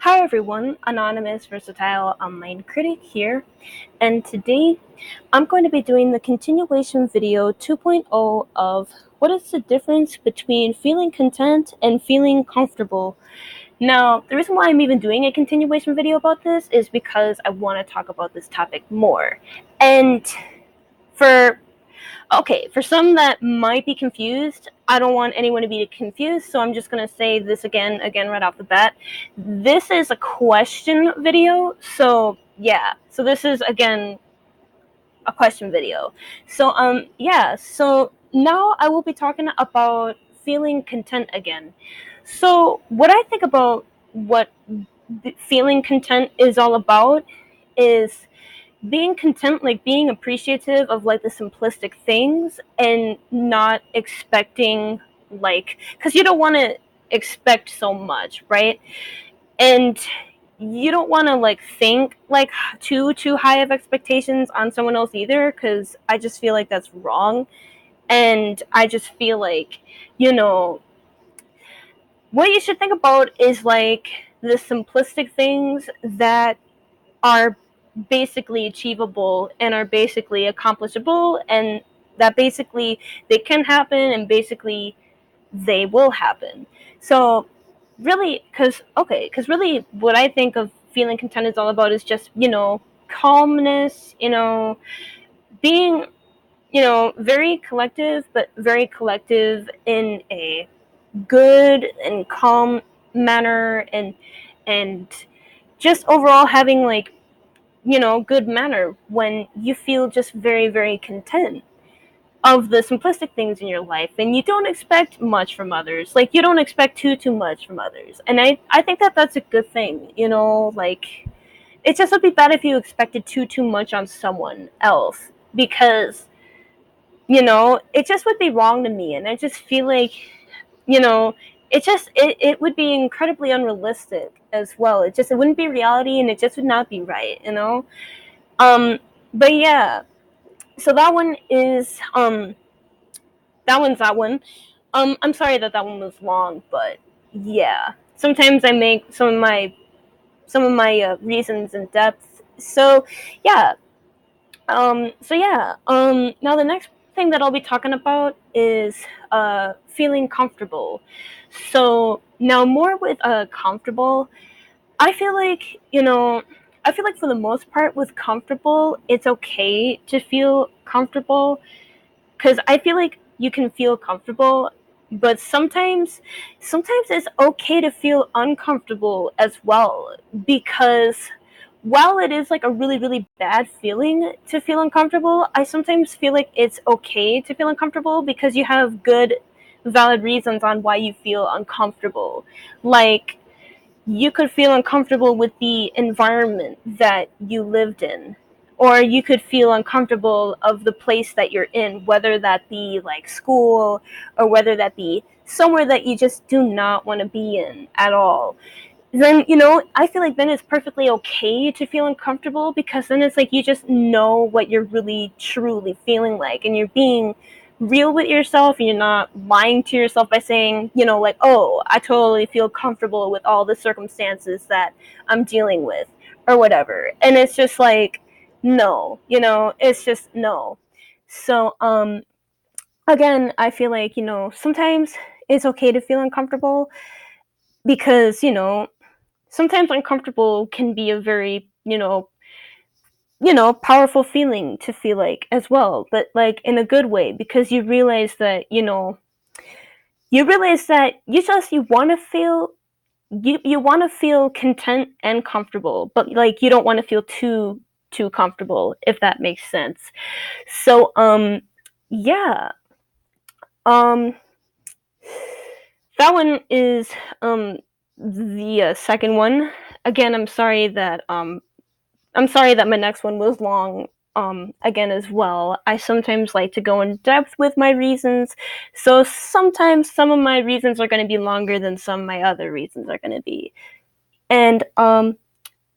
Hi everyone, Anonymous Versatile Online Critic here, and today I'm going to be doing the continuation video 2.0 of what is the difference between feeling content and feeling comfortable. Now, the reason why I'm even doing a continuation video about this is because I want to talk about this topic more. And for for some that might be confused, I don't want anyone to be confused, so I'm just going to say this again right off the bat. This is a question video, so yeah. So this is, again, a question video. So now I will be talking about feeling content again. So what I think about what feeling content is all about is being content, like being appreciative of like the simplistic things and not expecting, like, because you don't want to expect so much, right? And you don't want to like think like too high of expectations on someone else either, because I just feel like that's wrong. And I just feel like, you know what you should think about is like the simplistic things that are basically achievable and are basically accomplishable, and that basically they can happen, and basically they will happen. So really, because really what I think of feeling content is all about is just, calmness, being, very collective, but very collective in a good and calm manner, and just overall having like, good manner when you feel just very, very content of the simplistic things in your life, and you don't expect much from others. Like, you don't expect too much from others. And I think that that's a good thing, like, it just would be bad if you expected too much on someone else, because, it just would be wrong to me. And I just feel like, you know, it would be incredibly unrealistic as well. It wouldn't be reality, and it just would not be right. Um, but yeah, so that one is that one. I'm sorry that that one was long, but yeah, sometimes I make some of my reasons in depth. So yeah, now the next thing that I'll be talking about is feeling comfortable. So now more with comfortable, I feel like, I feel like for the most part with comfortable, it's okay to feel comfortable, because I feel like you can feel comfortable, but sometimes it's okay to feel uncomfortable as well, because while it is like a really, really bad feeling to feel uncomfortable, I sometimes feel like it's okay to feel uncomfortable because you have good, valid reasons on why you feel uncomfortable. Like, you could feel uncomfortable with the environment that you lived in, or you could feel uncomfortable of the place that you're in, whether that be like school, or whether that be somewhere that you just do not want to be in at all. Then, I feel like then it's perfectly okay to feel uncomfortable, because then it's like you just know what you're really truly feeling like, and you're being real with yourself, and you're not lying to yourself by saying, like, oh, I totally feel comfortable with all the circumstances that I'm dealing with, or whatever. And it's just like, no, it's just no. So again, I feel like, sometimes it's okay to feel uncomfortable, because, sometimes uncomfortable can be a very, powerful feeling to feel like as well, but like in a good way, because you realize that you want to feel, you want to feel content and comfortable, but like you don't want to feel too comfortable, if that makes sense. So yeah, um that one is the second one. Again, I'm sorry that my next one was long, again, as well. I sometimes like to go in depth with my reasons, so sometimes some of my reasons are going to be longer than some of my other reasons are going to be. And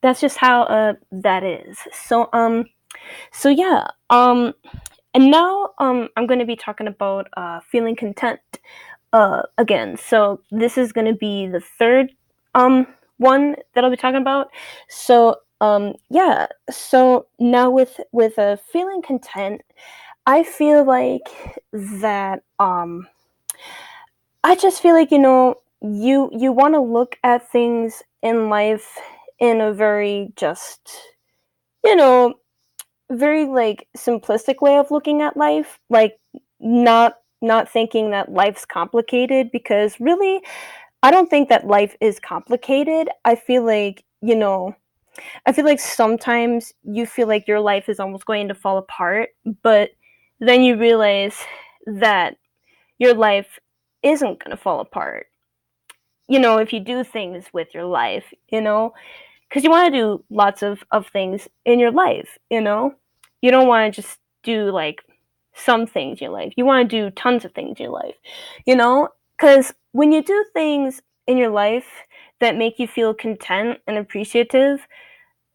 that's just how that is. So yeah. And now I'm going to be talking about feeling content again. So this is going to be the third one that I'll be talking about. So yeah, so now with feeling content, I feel like that I just feel like, you want to look at things in life in a very just, you know, very like simplistic way of looking at life, like not thinking that life's complicated, because really I don't think that life is complicated. I feel like sometimes you feel like your life is almost going to fall apart, but then you realize that your life isn't going to fall apart, if you do things with your life, because you want to do lots of things in your life, you don't want to just do like some things in your life. You want to do tons of things in your life, because when you do things in your life that make you feel content and appreciative,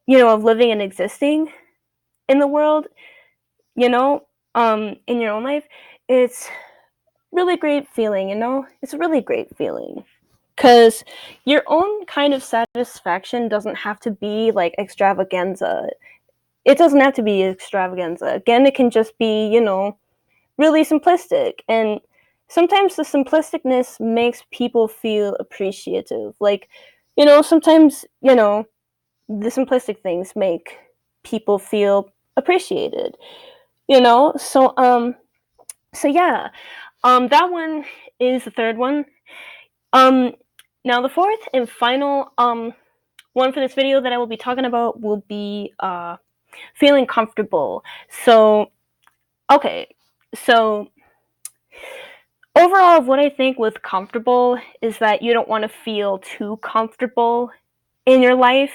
of living and existing in the world, you know, in your own life, it's really great feeling, it's a really great feeling. Because your own kind of satisfaction doesn't have to be like extravaganza. It doesn't have to be extravaganza. Again, it can just be, really simplistic. And sometimes the simplisticness makes people feel appreciative. Like, sometimes, the simplistic things make people feel appreciated, so yeah, that one is the third one. Um, Now the fourth and final one for this video that I will be talking about will be feeling comfortable. So okay, so overall, what I think with comfortable is that you don't want to feel too comfortable in your life,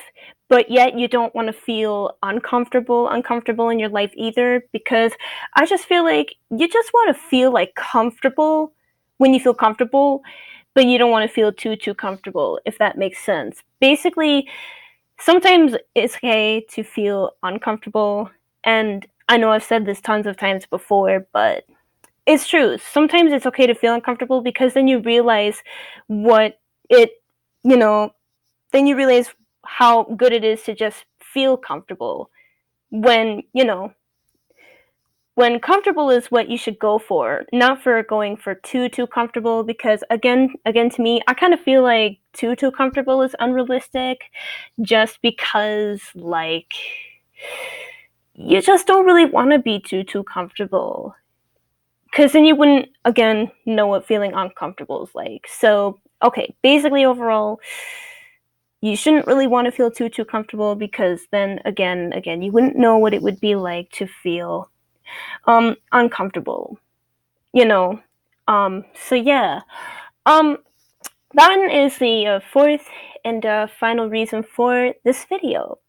but yet you don't want to feel uncomfortable in your life either, because I just feel like you just want to feel like comfortable when you feel comfortable, but you don't want to feel too comfortable, if that makes sense. Basically, sometimes it's okay to feel uncomfortable, and I know I've said this tons of times before, but it's true. Sometimes it's okay to feel uncomfortable, because then you realize what it, you know, then you realize how good it is to just feel comfortable, when, when comfortable is what you should go for, not for going for too comfortable, because again to me, I kind of feel like too comfortable is unrealistic, just because like you just don't really want to be too comfortable, because then you wouldn't again know what feeling uncomfortable is like. So okay, basically overall, you shouldn't really want to feel too comfortable, because then again you wouldn't know what it would be like to feel uncomfortable, you know. So yeah, um that is the fourth and final reason for this video.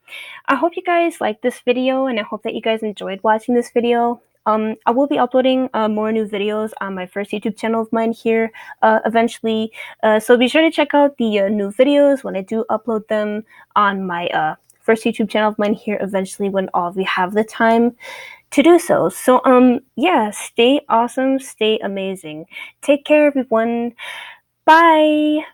I hope you guys liked this video, and I hope that you guys enjoyed watching this video. I will be uploading more new videos on my first YouTube channel of mine here eventually. So be sure to check out the new videos when I do upload them on my first YouTube channel of mine here eventually, when all of you have the time to do so. So yeah, stay awesome, stay amazing. Take care, everyone. Bye.